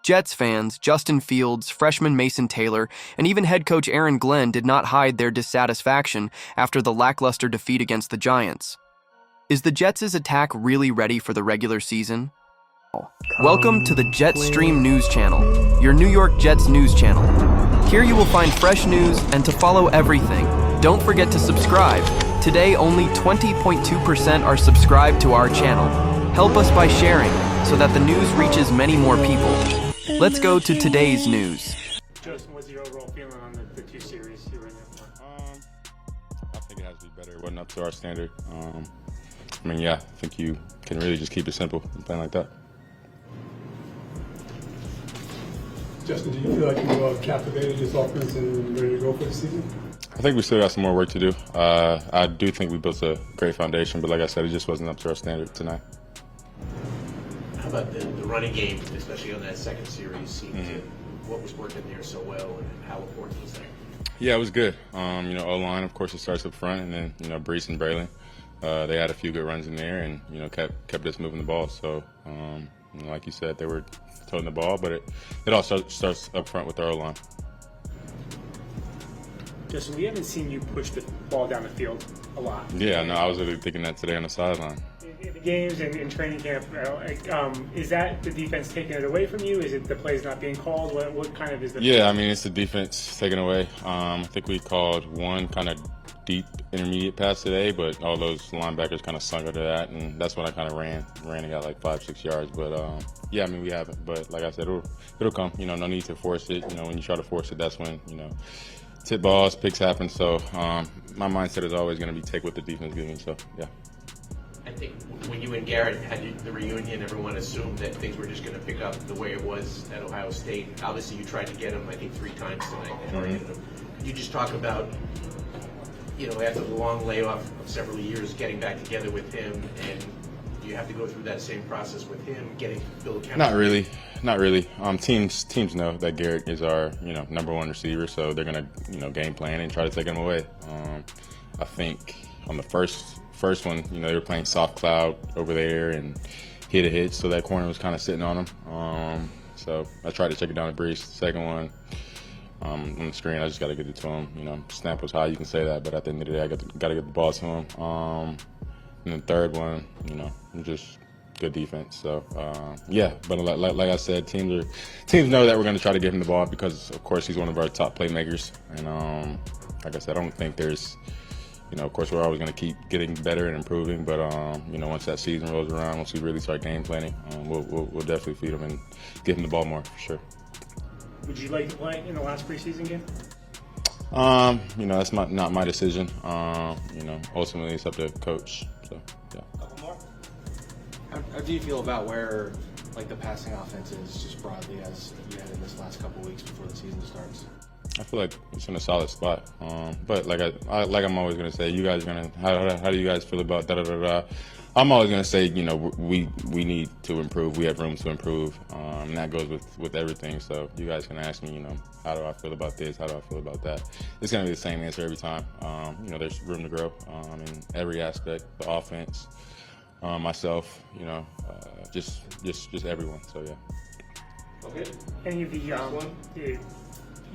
Jets fans, Justin Fields, freshman Mason Taylor, and even head coach Aaron Glenn did not hide their dissatisfaction after the lackluster defeat against the Giants. Is the Jets' attack really ready for the regular season? Welcome to the Jetstream News Channel, your New York Jets news channel. Here you will find fresh news, and to follow everything, don't forget to subscribe. Today, only 20.2% are subscribed to our channel. Help us by sharing, so that the news reaches many more people. Let's go to today's news. Justin, what's your overall feeling on the two series you're in there for? I think it has to be better. It wasn't up to our standard. I think you can really just keep it simple and playing like that. Justin, do you feel like you captivated this offense and ready to go for the season? I think we still got some more work to do. I do think we built a great foundation, but like I said, it just wasn't up to our standard tonight. How about the running game, especially on that second series? What was working there so well, and how important was that? Yeah, it was good. O-line, of course, it starts up front, and then Brees and Braylon. They had a few good runs in there, and kept us moving the ball. So, like you said, they were toting the ball, but it all starts up front with our O-line. Justin, we haven't seen you push the ball down the field a lot. Yeah, no, I was really thinking that today on the sideline. In the games and in training camp, is that the defense taking it away from you? Is it the plays not being called? What kind of is the? Yeah, it's the defense taking away. I think we called one kind of deep intermediate pass today, but all those linebackers kind of sunk under that, and that's when I kind of ran and got like 5-6 yards. But we haven't. But like I said, it'll come. No need to force it. When you try to force it, that's when tip balls, picks happen. So my mindset is always going to be take what the defense gives me. So yeah. I think when you and Garrett had the reunion, everyone assumed that things were just going to pick up the way it was at Ohio State. Obviously, you tried to get him, I think, 3 times tonight. Could you just talk about, after the long layoff of several years, getting back together with him, and do you have to go through that same process with him, build chemistry? Not really. Teams know that Garrett is our number one receiver, so they're going to game plan and try to take him away. I think on the first one, they were playing soft cloud over there and hit a hitch, so that corner was kind of sitting on him. So I tried to check it down to Brees. The second one, on the screen, I just got to get it to him. Snap was high, you can say that, but at the end of the day, I got to get the ball to him. And the third one, just good defense. So but like I said, teams know that we're going to try to get him the ball because, of course, he's one of our top playmakers. And like I said, I don't think there's. Of course, we're always going to keep getting better and improving, but once that season rolls around, once we really start game planning, we'll definitely feed them and give them the ball more for sure. Would you like to play in the last preseason game? That's not my decision. Ultimately it's up to coach. So yeah. Couple more. How do you feel about where the passing offense is just broadly as you had in this last couple weeks before the season starts? I feel like it's in a solid spot, but like I'm always gonna say, you guys are gonna how do you guys feel about da. I'm always gonna say, we need to improve. We have room to improve, and that goes with everything. So you guys can ask me, how do I feel about this? How do I feel about that? It's gonna be the same answer every time. There's room to grow in every aspect, the offense, myself, just everyone. So yeah. Okay. Any of the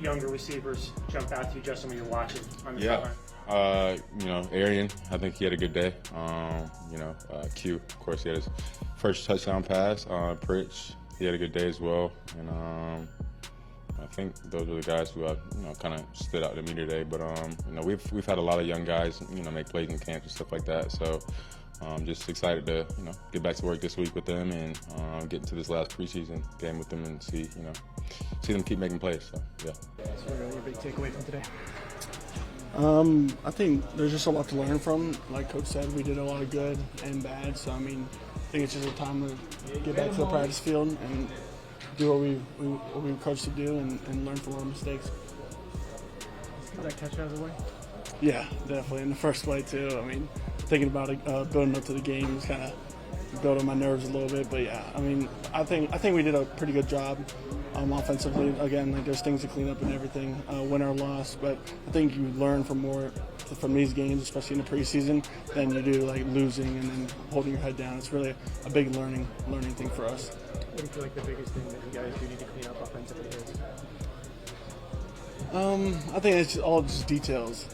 younger receivers jump out to you, Justin, when you're watching on the sideline? Arian, I think he had a good day. Q, of course, he had his first touchdown pass. Pritch, he had a good day as well. And I think those are the guys who kind of stood out to me today. But we've had a lot of young guys, make plays in camp and stuff like that. So I'm just excited to get back to work this week with them and get into this last preseason game with them and see them keep making plays. So yeah. So your big takeaway from today? I think there's just a lot to learn from. Like Coach said, we did a lot of good and bad. So I think it's just a time to get back to the practice field and do what we were coached to do and learn from our mistakes. Did that catch you out of the way? Yeah, definitely. In the first play too. Thinking about it, building up to the game was kind of building my nerves a little bit. But yeah, I think we did a pretty good job offensively. Again, there's things to clean up and everything, win or loss. But I think you learn from these games, especially in the preseason, than you do losing and then holding your head down. It's really a big learning thing for us. What do you feel like the biggest thing that you guys do need to clean up offensively is? I think it's all just details,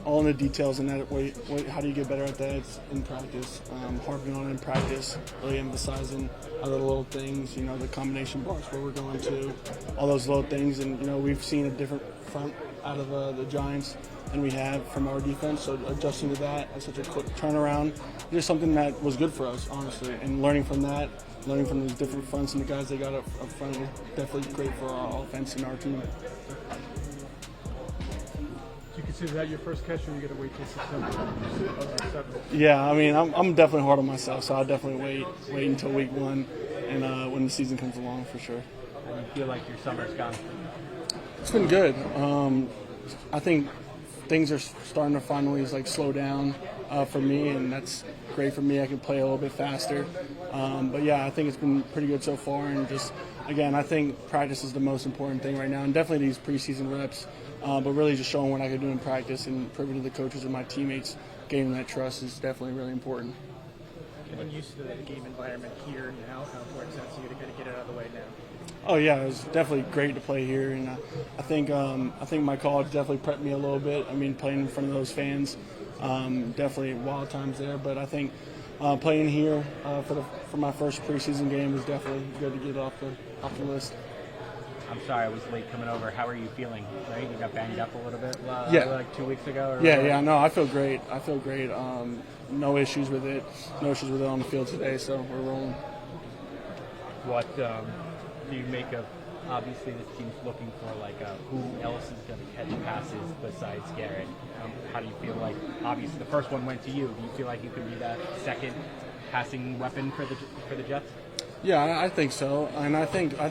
all in the details, and that way, how do you get better at that? It's in practice, harping on it in practice, really emphasizing other little things, the combination blocks where we're going to, all those little things, and we've seen a different front out of the Giants than we have from our defense, so adjusting to that at such a quick turnaround, just something that was good for us, honestly, and learning from that, learning from these different fronts and the guys they got up front is definitely great for our offense and our team. Do you consider that your first catch, or you got to wait till September? Yeah, I mean, I'm definitely hard on myself, so I'll definitely wait until week 1 and when the season comes along for sure. How do you feel like your summer's gone? It's been good. I think things are starting to finally slow down for me, and that's great for me. I can play a little bit faster. But yeah, I think it's been pretty good so far, and just again, I think practice is the most important thing right now, and definitely these preseason reps. But really just showing what I can do in practice and proving to the coaches and my teammates, gaining that trust is definitely really important. Getting used to the game environment here now, how important is that to you to kind of get it out of the way now? Oh yeah, it was definitely great to play here, and I think my college definitely prepped me a little bit. I mean, playing in front of those fans, definitely wild times there. But I think playing here for my first preseason game was definitely good to get off the list. I'm sorry I was late coming over. How are you feeling? Right, you got banged up a little bit like 2 weeks ago. No, I feel great. No issues with it. No issues with it on the field today. So we're rolling. What do you make of? Obviously, this team's looking for who else is going to catch passes besides Garrett. How do you feel like? Obviously, the first one went to you. Do you feel like you can be that second passing weapon for the Jets? Yeah, I think so, and I think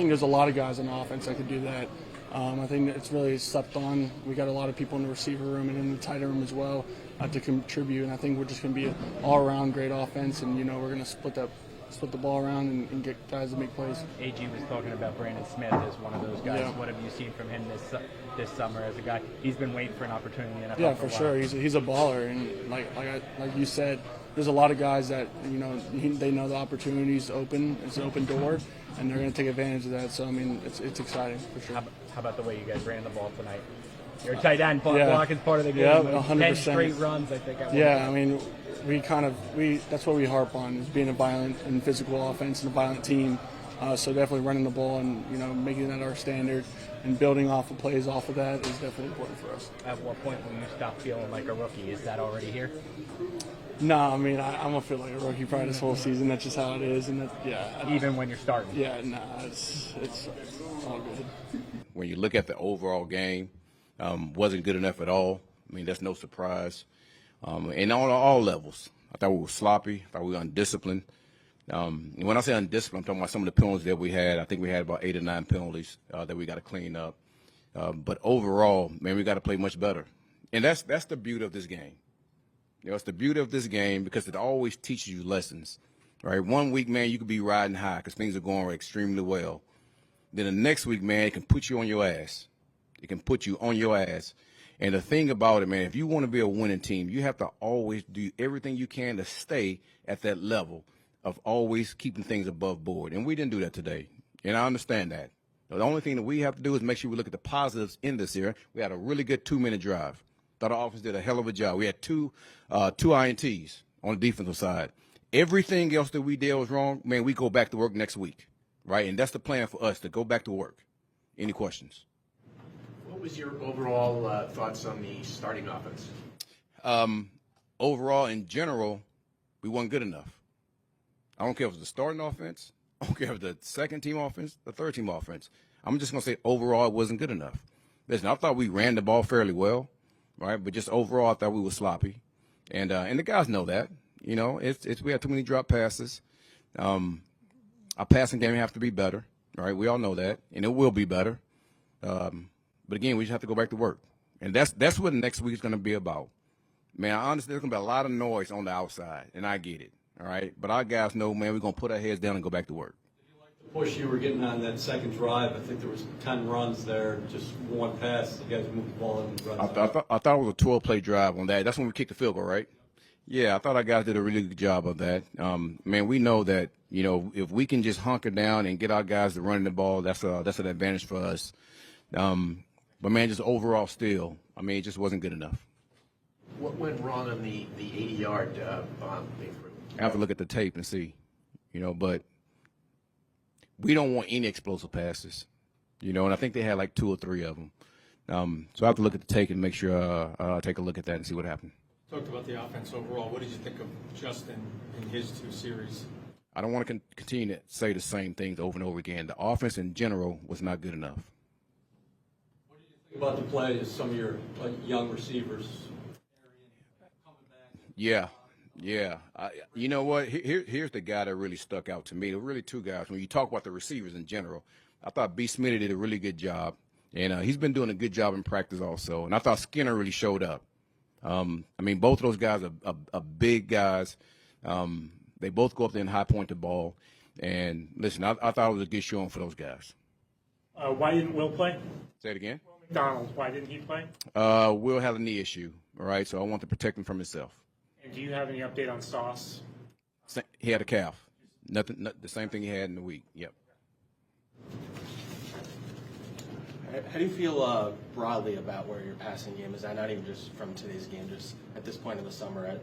there's a lot of guys on offense that could do that. I think it's really slept on. We got a lot of people in the receiver room and in the tight end room as well to contribute, and I think we're just going to be an all-around great offense, and we're going to split the ball around and get guys to make plays. AG was talking about Brandon Smith as one of those guys. Yeah. What have you seen from him this summer as a guy? He's been waiting for an opportunity in the NFL. Yeah, for sure. He's a baller, and like you said, there's a lot of guys that they know the opportunity's open. It's an open door, and they're going to take advantage of that. So I mean, it's exciting for sure. How about the way you guys ran the ball tonight? Your tight end block is part of the game. Yeah, 100%. 10 straight runs, I think. I mean, that's what we harp on, is being a violent and physical offense and a violent team. So definitely running the ball and making that our standard and building off of plays off of that is definitely important for us. At what point will you stop feeling like a rookie? Is that already here? No, I mean, I'm going to feel like a rookie probably this whole season. That's just how it is. And even when you're starting? Yeah, it's all good. When you look at the overall game, wasn't good enough at all. I mean, that's no surprise. And on all levels, I thought we were sloppy. I thought we were undisciplined. And when I say undisciplined, I'm talking about some of the penalties that we had. I think we had about 8 or 9 penalties that we got to clean up. But overall, man, we got to play much better. And that's the beauty of this game. It's the beauty of this game because it always teaches you lessons, right? 1 week, man, you could be riding high because things are going extremely well. Then the next week, man, it can put you on your ass. It can put you on your ass. And the thing about it, man, if you want to be a winning team, you have to always do everything you can to stay at that level of always keeping things above board. And we didn't do that today. And I understand that. The only thing that we have to do is make sure we look at the positives in this year. We had a really good 2-minute drive. Thought our offense did a hell of a job. We had two INTs on the defensive side. Everything else that we did was wrong, man, we go back to work next week, right? And that's the plan for us, to go back to work. Any questions? What was your overall thoughts on the starting offense? Overall, in general, we weren't good enough. I don't care if it was the starting offense. I don't care if it was the second-team offense, the third-team offense. I'm just going to say overall it wasn't good enough. Listen, I thought we ran the ball fairly well, right? But just overall I thought we were sloppy. And the guys know that. We had too many drop passes. Our passing game have to be better, right? We all know that, and it will be better. But again, we just have to go back to work, and that's what next week is going to be about. Man, I understand there's going to be a lot of noise on the outside, and I get it, all right? But our guys know, man, we're going to put our heads down and go back to work. The push you were getting on that second drive, I think there was 10 runs there, just one pass. You guys moved the ball in the run. I thought it was a 12-play drive on that. That's when we kicked the field goal, right? Yeah, I thought our guys did a really good job of that. Man, we know that, you know, if we can just hunker down and get our guys to running the ball, that's an advantage for us. But man, just overall still, I mean, it just wasn't good enough. What went wrong on the 80-yard bomb they threw? I have to look at the tape and see, you know, but we don't want any explosive passes, you know, and I think they had like 2 or 3 of them. So I have to look at the tape and make sure, take a look at that and see what happened. Talked about the offense overall. What did you think of Justin in his 2 series? I don't want to continue to say the same things over and over again. The offense in general was not good enough. What did you think about the play of some of your young receivers? Yeah. You know what? Here's the guy that really stuck out to me. There were really 2 guys. When you talk about the receivers in general, I thought B. Smitty did a really good job. And he's been doing a good job in practice also. And I thought Skinner really showed up. I mean, both of those guys are big guys. They both go up there and high point the ball. And listen, I thought it was a good showing for those guys. Why didn't Will play? Say it again. Will McDonald, why didn't he play? Will had a knee issue, all right? So I want to protect him from himself. And do you have any update on Sauce? He had a calf. Nothing. The same thing he had in the week. Yep. How do you feel broadly about where your passing game is at? Not even just from today's game, just at this point in the summer.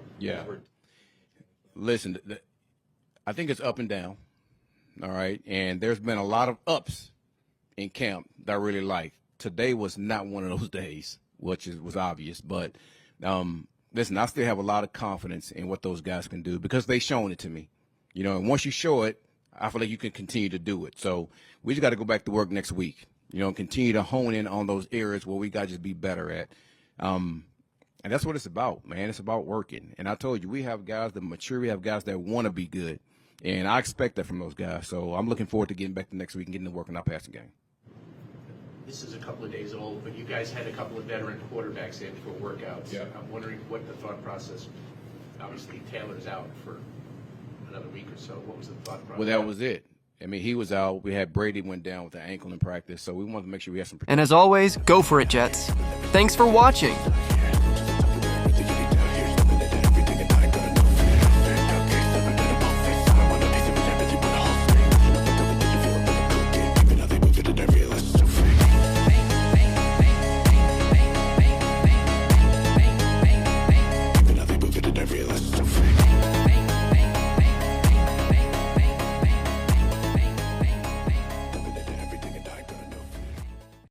Listen, I think it's up and down, all right? And there's been a lot of ups in camp that I really like. Today was not one of those days, which was obvious. But listen, I still have a lot of confidence in what those guys can do because they've shown it to me. You know, and once you show it, I feel like you can continue to do it. So we just got to go back to work next week. You know, continue to hone in on those areas where we got to just be better at. And that's what it's about, man. It's about working. And I told you, we have guys that mature. We have guys that want to be good. And I expect that from those guys. So I'm looking forward to getting back to next week and getting to work on our passing game. This is a couple of days old, but you guys had a couple of veteran quarterbacks in for workouts. Yeah. I'm wondering what the thought process, obviously Taylor's out for another week or so. What was the thought process? Well, that was it. I mean, he was out. We had Brady went down with an ankle in practice, so we wanted to make sure we had some protection. And as always, go for it, Jets. Thanks for watching.